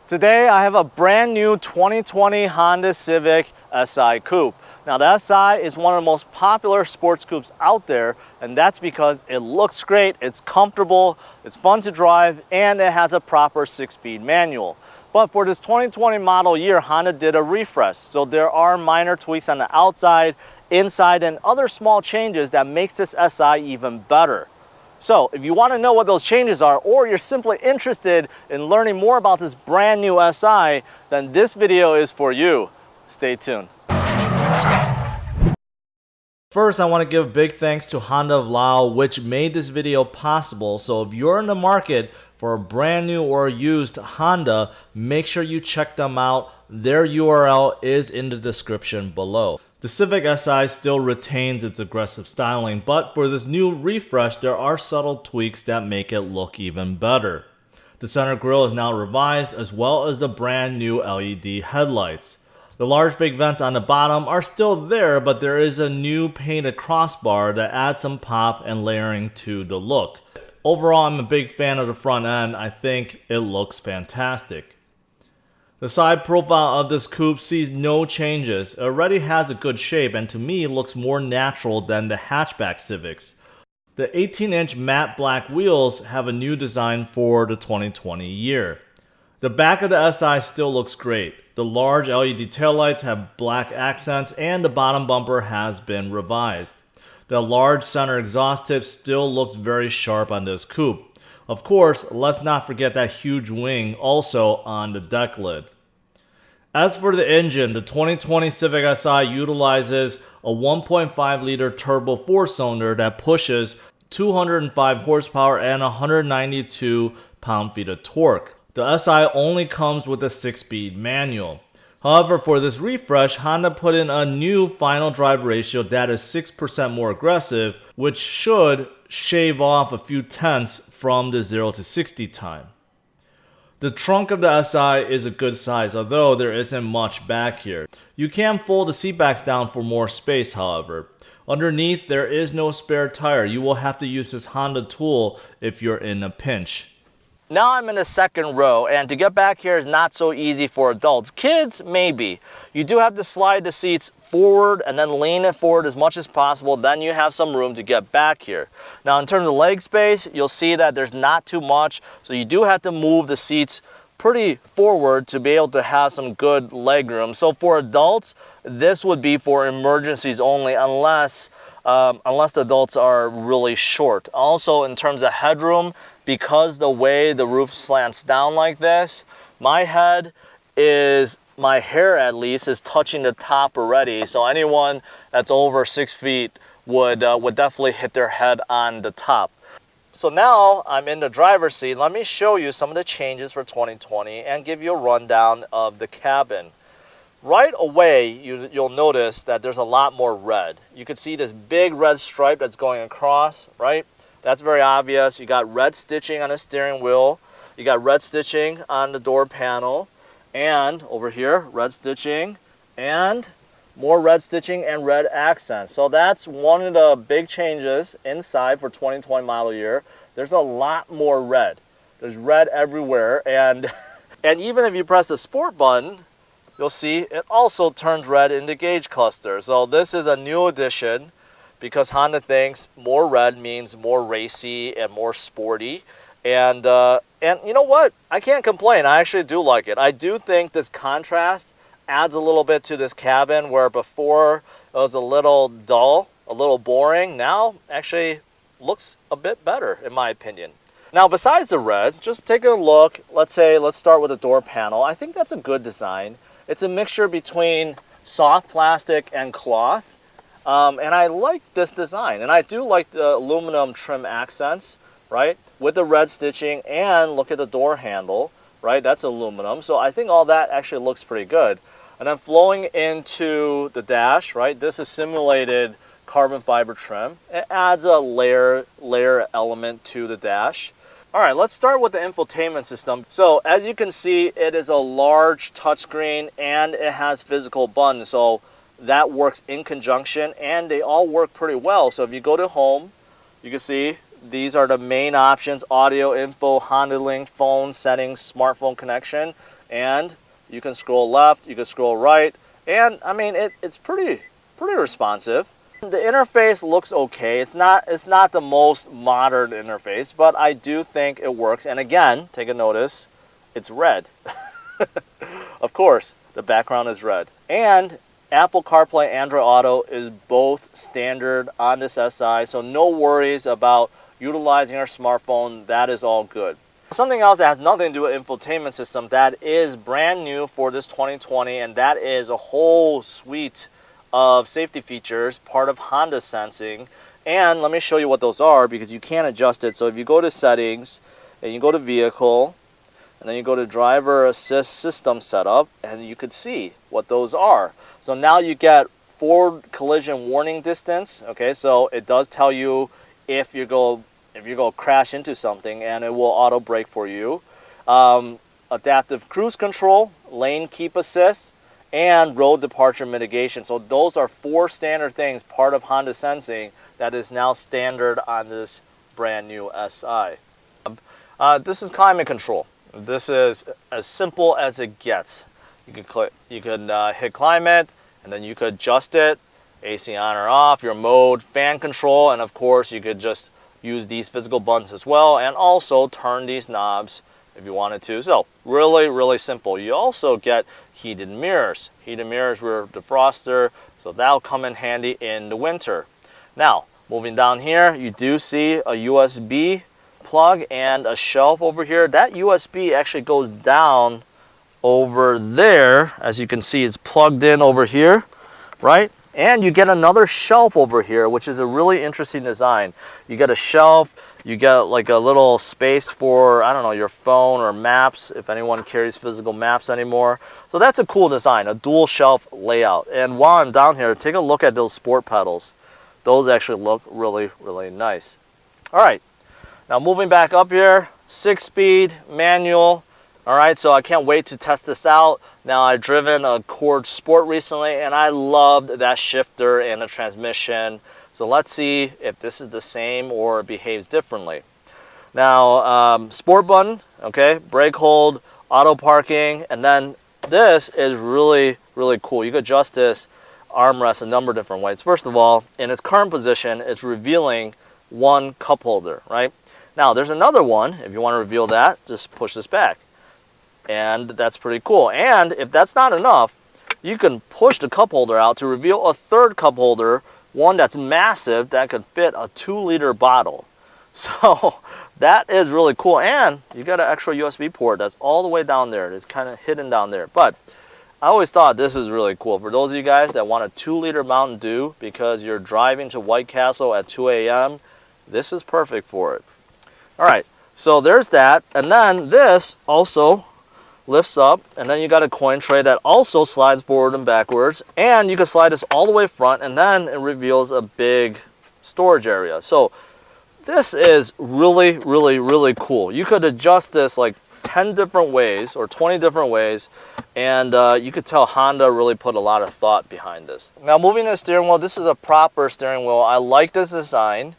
Today I have a brand new 2020 Honda Civic SI Coupe. Now the SI is one of the most popular sports coupes out there, and that's because it looks great, it's comfortable, it's fun to drive, and it has a proper 6-speed manual. But for this 2020 model year, Honda did a refresh, so there are minor tweaks on the outside, inside, and other small changes that makes this SI even better. So if you want to know what those changes are, or you're simply interested in learning more about this brand new SI, then this video is for you. Stay tuned. First, I want to give big thanks to Honda of Laos, which made this video possible. So if you're in the market for a brand new or used Honda, make sure you check them out. Their URL is in the description below. The Civic SI still retains its aggressive styling, but for this new refresh, there are subtle tweaks that make it look even better. The center grille is now revised, as well as the brand new LED headlights. The large fake vents on the bottom are still there, but there is a new painted crossbar that adds some pop and layering to the look. Overall, I'm a big fan of the front end. I think it looks fantastic. The side profile of this coupe sees no changes. It already has a good shape and to me looks more natural than the hatchback Civics. The 18-inch matte black wheels have a new design for the 2020 year. The back of the SI still looks great. The large LED taillights have black accents and the bottom bumper has been revised. The large center exhaust tip still looks very sharp on this coupe. Of course, let's not forget that huge wing also on the deck lid. As for the engine, the 2020 Civic SI utilizes a 1.5-liter turbo 4-cylinder that pushes 205 horsepower and 192 pound-feet of torque. The SI only comes with a 6-speed manual. However, for this refresh, Honda put in a new final drive ratio that is 6% more aggressive, which should shave off a few tenths from the 0 to 60 time. The trunk of the SI is a good size, although there isn't much back here. You can fold the seatbacks down for more space, however. Underneath, there is no spare tire. You will have to use this Honda tool if you're in a pinch. Now I'm in the second row, and to get back here is not so easy for adults. Kids, maybe. You do have to slide the seats forward and then lean it forward as much as possible. Then you have some room to get back here. Now in terms of leg space, you'll see that there's not too much, so you do have to move the seats pretty forward to be able to have some good leg room. So for adults, this would be for emergencies only, unless the adults are really short. Also in terms of headroom, because the way the roof slants down like this, my hair at least is touching the top already. So anyone that's over 6 feet would definitely hit their head on the top. So now I'm in the driver's seat. Let me show you some of the changes for 2020 and give you a rundown of the cabin. Right away, you'll notice that there's a lot more red. You can see this big red stripe that's going across, right? That's very obvious. You got red stitching on the steering wheel. You got red stitching on the door panel. And over here, red stitching and more red stitching and red accents. So that's one of the big changes inside for 2020 model year. There's a lot more red. There's red everywhere. And even if you press the sport button, you'll see it also turns red in the gauge cluster. So this is a new addition, because Honda thinks more red means more racy and more sporty. And you know what? I can't complain. I actually do like it. I do think this contrast adds a little bit to this cabin, where before it was a little dull, a little boring. Now actually looks a bit better, in my opinion. Now besides the red, just take a look. Let's start with the door panel. I think that's a good design. It's a mixture between soft plastic and cloth. And I like this design, and I do like the aluminum trim accents, right, with the red stitching. And look at the door handle. right? That's aluminum. So I think all that actually looks pretty good. And then flowing into the dash, right? This is simulated carbon fiber trim. It adds a layer element to the dash. All right, let's start with the infotainment system. So as you can see, it is a large touchscreen and it has physical buttons. So that works in conjunction and they all work pretty well. So if you go to home, you can see these are the main options: audio, info, Honda Link, phone settings, smartphone connection, and you can scroll left, you can scroll right, and I mean it's pretty responsive. The interface looks okay. It's not the most modern interface, but I do think it works. And again, take a notice, it's red. Of course, the background is red. And Apple CarPlay, Android Auto is both standard on this SI, so no worries about utilizing our smartphone. That is all good. Something else that has nothing to do with infotainment system that is brand new for this 2020, and that is a whole suite of safety features, part of Honda Sensing. And let me show you what those are, because you can adjust it. So if you go to settings and you go to vehicle and then you go to driver assist system setup, and you could see what those are. So now you get forward collision warning distance. Okay, so it does tell you if you go crash into something, and it will auto brake for you. Adaptive cruise control, lane keep assist, and road departure mitigation. So those are 4 standard things, part of Honda Sensing, that is now standard on this brand new SI. This is climate control. This is as simple as it gets. You can hit climate, and then you could adjust it, AC on or off, your mode, fan control, and of course you could just use these physical buttons as well, and also turn these knobs if you wanted to. So really simple. You also get heated mirrors rear defroster, so that'll come in handy in the winter. Now moving down here, you do see a USB plug and a shelf over here. That USB actually goes down over there. As you can see, it's plugged in over here, right? And you get another shelf over here, which is a really interesting design. You get a shelf, you get like a little space for, I don't know, your phone or maps, if anyone carries physical maps anymore. So that's a cool design, a dual shelf layout. And while I'm down here, take a look at those sport pedals. Those actually look really nice. All right, now moving back up here, 6-speed manual. All right, so I can't wait to test this out. Now, I've driven a Accord Sport recently, and I loved that shifter and the transmission. So let's see if this is the same or behaves differently. Now, sport button, okay, brake hold, auto parking, and then this is really cool. You could adjust this armrest a number of different ways. First of all, in its current position, it's revealing one cup holder, right? Now, there's another one. If you want to reveal that, just push this back. And that's pretty cool. And if that's not enough, you can push the cup holder out to reveal a third cup holder, one that's massive that could fit a 2-liter bottle. So that is really cool. And you got an extra USB port that's all the way down there. It's kind of hidden down there. But I always thought this is really cool. For those of you guys that want a 2-liter Mountain Dew because you're driving to White Castle at 2 a.m., this is perfect for it. All right, so there's that. And then this also lifts up, and then you got a coin tray that also slides forward and backwards, and you can slide this all the way front, and then it reveals a big storage area. So this is really cool. You could adjust this like 10 different ways or 20 different ways, and you could tell Honda really put a lot of thought behind this. Now moving to the steering wheel, this is a proper steering wheel. I like this design.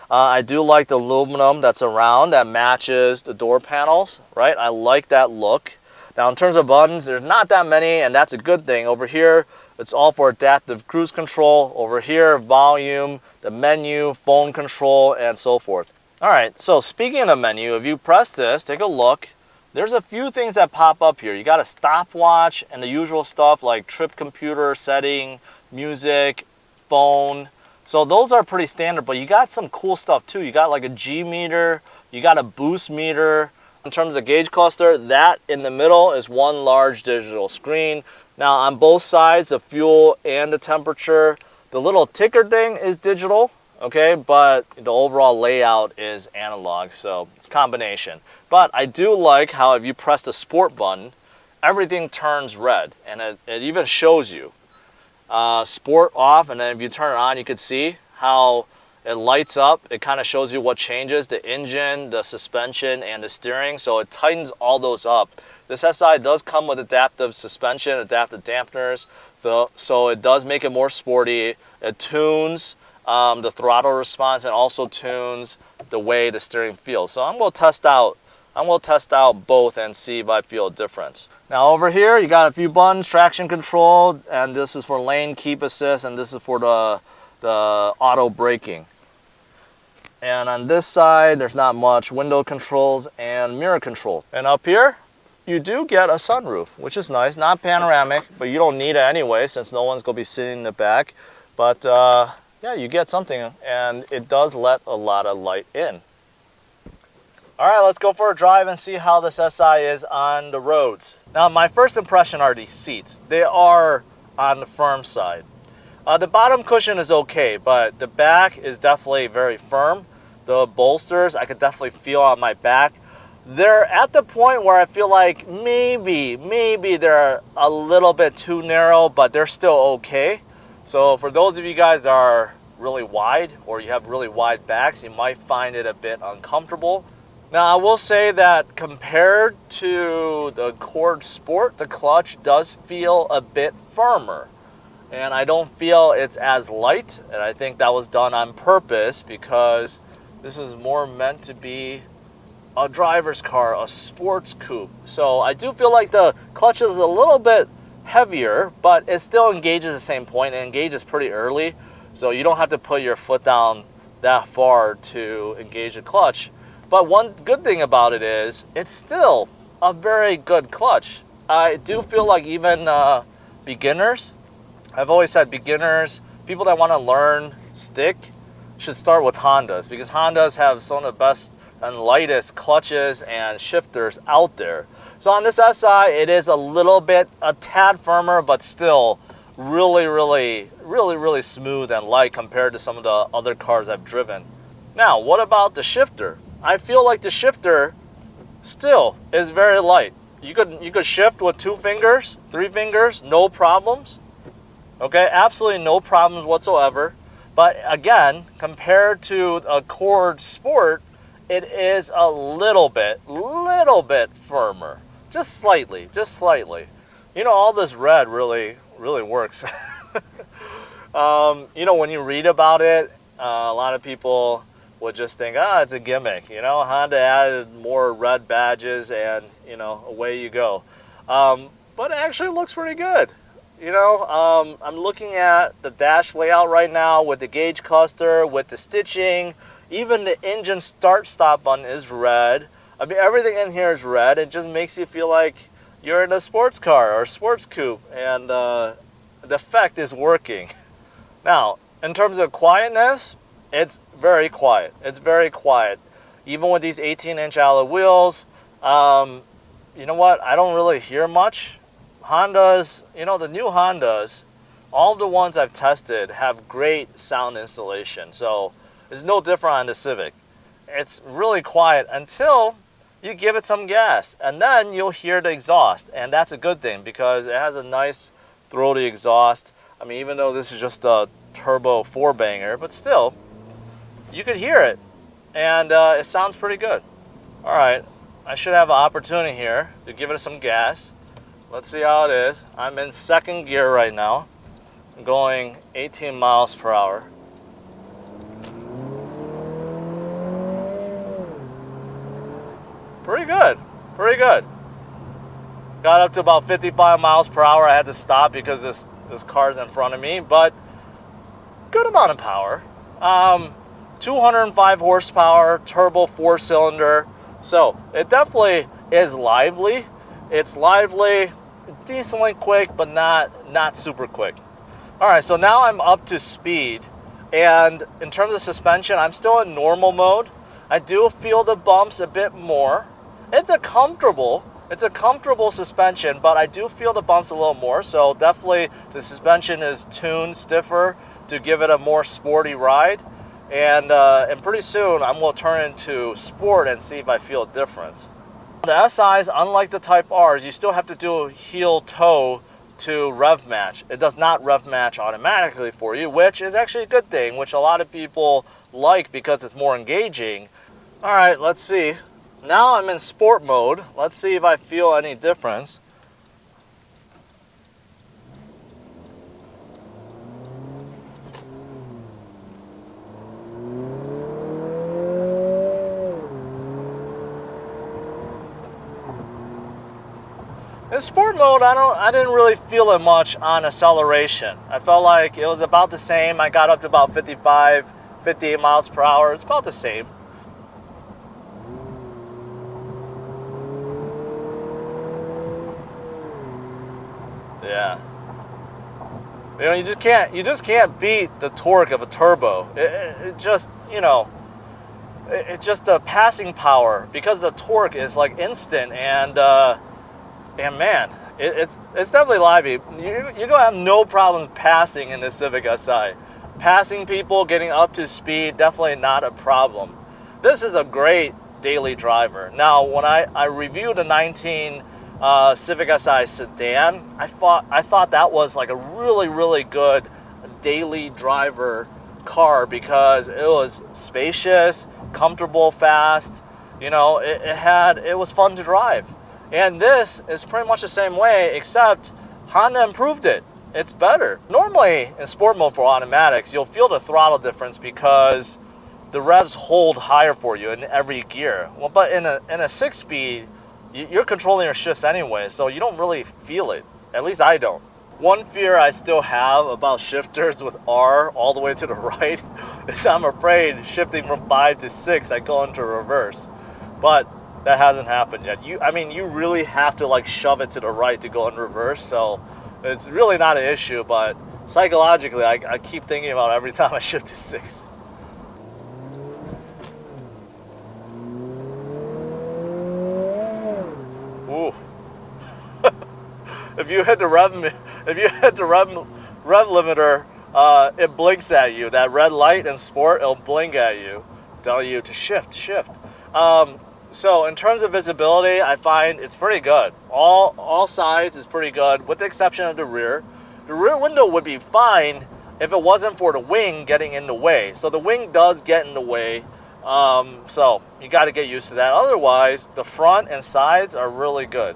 I do like the aluminum that's around that matches the door panels, right? I like that look. Now in terms of buttons, there's not that many, and that's a good thing. Over here, it's all for adaptive cruise control. Over here, volume, the menu, phone control, and so forth. All right, so speaking of menu, if you press this, take a look. There's a few things that pop up here. You got a stopwatch and the usual stuff like trip computer setting, music, phone. So those are pretty standard, but you got some cool stuff too. You got like a G meter, you got a boost meter. In terms of gauge cluster, that in the middle is one large digital screen. Now on both sides, the fuel and the temperature. The little ticker thing is digital, okay, but the overall layout is analog, so it's a combination. But I do like how if you press the sport button, everything turns red, and it even shows you sport off, and then if you turn it on, you can see how it lights up. It kind of shows you what changes: the engine, the suspension, and the steering. So it tightens all those up. This SI does come with adaptive suspension, adaptive dampeners, so it does make it more sporty. It tunes the throttle response and also tunes the way the steering feels. So I'm going to test out both and see if I feel a difference. Now over here you got a few buttons: traction control, and this is for lane keep assist, and this is for the auto braking. And on this side there's not much: window controls and mirror control. And up here you do get a sunroof, which is nice. Not panoramic, but you don't need it anyway since no one's going to be sitting in the back. But yeah, you get something, and it does let a lot of light in. All right, let's go for a drive and see how this SI is on the roads. Now, my first impression are these seats. They are on the firm side. The bottom cushion is okay, but the back is definitely very firm. The bolsters, I could definitely feel on my back. They're at the point where I feel like maybe they're a little bit too narrow, but they're still okay. So for those of you guys that are really wide, or you have really wide backs, you might find it a bit uncomfortable. Now, I will say that compared to the Accord Sport, the clutch does feel a bit firmer. And I don't feel it's as light, and I think that was done on purpose because this is more meant to be a driver's car, a sports coupe. So I do feel like the clutch is a little bit heavier, but it still engages the same point. It engages pretty early, so you don't have to put your foot down that far to engage the clutch. But one good thing about it is it's still a very good clutch. I do feel like even beginners, I've always said beginners, people that want to learn stick, should start with Hondas, because Hondas have some of the best and lightest clutches and shifters out there. So on this SI, it is a tad firmer, but still really smooth and light compared to some of the other cars I've driven. Now, what about the shifter? I feel like the shifter still is very light. You could shift with 2 fingers, 3 fingers, no problems. Okay, absolutely no problems whatsoever. But again, compared to Accord Sport, it is a little bit firmer. Just slightly. You know, all this red really works. You know, when you read about it, a lot of people would just think, it's a gimmick. You know, Honda added more red badges and, you know, away you go. But it actually looks pretty good. You know, I'm looking at the dash layout right now with the gauge cluster, with the stitching. Even the engine start-stop button is red. I mean, everything in here is red. It just makes you feel like you're in a sports car or a sports coupe, and the effect is working. Now, in terms of quietness, it's very quiet. It's very quiet. Even with these 18-inch alloy wheels, you know what? I don't really hear much. Hondas, you know, the new Hondas, all the ones I've tested have great sound installation. So it's no different on the Civic. It's really quiet until you give it some gas, and then you'll hear the exhaust, and that's a good thing because it has a nice throaty exhaust. I mean, even though this is just a turbo 4-banger, but still, you could hear it, and it sounds pretty good. All right, I should have an opportunity here to give it some gas. Let's see how it is. I'm in second gear right now. I'm going 18 miles per hour. Pretty good, pretty good. Got up to about 55 miles per hour. I had to stop because this car's in front of me, but good amount of power. 205 horsepower, turbo 4-cylinder. So it definitely is lively. It's lively, decently quick, but not super quick. All right, so now I'm up to speed, and in terms of suspension, I'm still in normal mode. I do feel the bumps a bit more. It's a comfortable suspension, but I do feel the bumps a little more. So definitely the suspension is tuned stiffer to give it a more sporty ride. And pretty soon I'm going to turn into Sport and see if I feel a difference. The SIs, unlike the Type Rs, you still have to do heel toe to rev match. It does not rev match automatically for you, which is actually a good thing, which a lot of people like because it's more engaging. All right, let's see. Now I'm in sport mode. Let's see if I feel any difference. In sport mode, I didn't really feel it much on acceleration. I felt like it was about the same. I got up to about 55, 58 miles per hour. It's about the same. Yeah. You know, you just can't beat the torque of a turbo. It just, you know, it's just the passing power, because the torque is like instant, and man, it's definitely lively. You're gonna have no problem passing in this Civic Si. Passing people, getting up to speed, definitely not a problem. This is a great daily driver. Now, when I reviewed the 19 Civic Si sedan, I thought that was like a really good daily driver car, because it was spacious, comfortable, fast. You know, it was fun to drive. And this is pretty much the same way, except Honda improved it. It's better. Normally, in sport mode for automatics, you'll feel the throttle difference because the revs hold higher for you in every gear. Well, but in a 6-speed, you're controlling your shifts anyway, so you don't really feel it. At least I don't. One fear I still have about shifters with R all the way to the right is I'm afraid shifting from 5 to 6, I go into reverse. But that hasn't happened yet. I mean, you really have to like shove it to the right to go in reverse, so it's really not an issue, but psychologically, I keep thinking about every time I shift to 6. Ooh. If you hit the rev limiter, it blinks at you. That red light in sport, it'll blink at you, telling you to shift. So in terms of visibility, I find it's pretty good. All sides is pretty good, with the exception of the rear. The rear window would be fine if it wasn't for the wing getting in the way. So the wing does get in the way, so you got to get used to that. Otherwise, the front and sides are really good.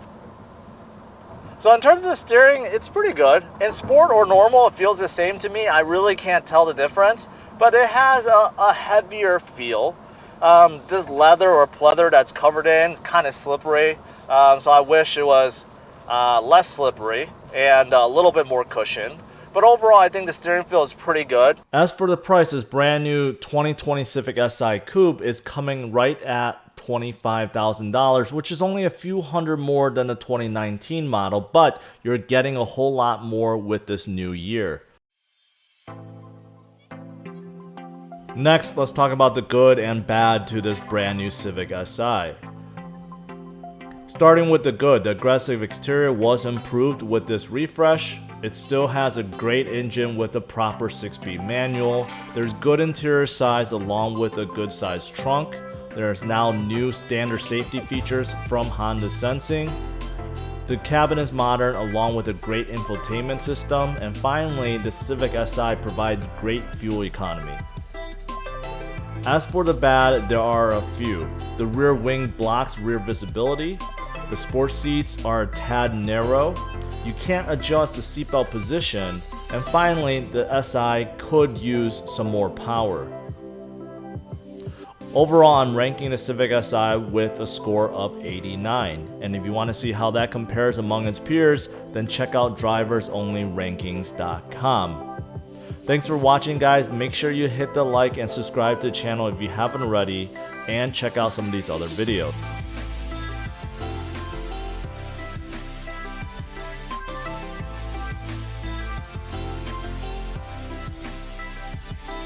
So in terms of the steering, it's pretty good. In sport or normal, it feels the same to me. I really can't tell the difference, but it has a heavier feel. This leather or pleather that's covered in is kind of slippery, so I wish it was less slippery and a little bit more cushion. But overall, I think the steering feel is pretty good. As for the price, this brand new 2020 Civic Si Coupe is coming right at $25,000, which is only a few hundred more than the 2019 model, but you're getting a whole lot more with this new year. Next, let's talk about the good and bad to this brand new Civic Si. Starting with the good, the aggressive exterior was improved with this refresh. It still has a great engine with a proper 6-speed manual. There's good interior size along with a good sized trunk. There's now new standard safety features from Honda Sensing. The cabin is modern along with a great infotainment system. And finally, the Civic Si provides great fuel economy. As for the bad, there are a few. The rear wing blocks rear visibility. The sport seats are a tad narrow. You can't adjust the seatbelt position. And finally, the Si could use some more power. Overall, I'm ranking the Civic Si with a score of 89. And if you want to see how that compares among its peers, then check out driversonlyrankings.com. Thanks for watching, guys. Make sure you hit the like and subscribe to the channel if you haven't already, and check out some of these other videos.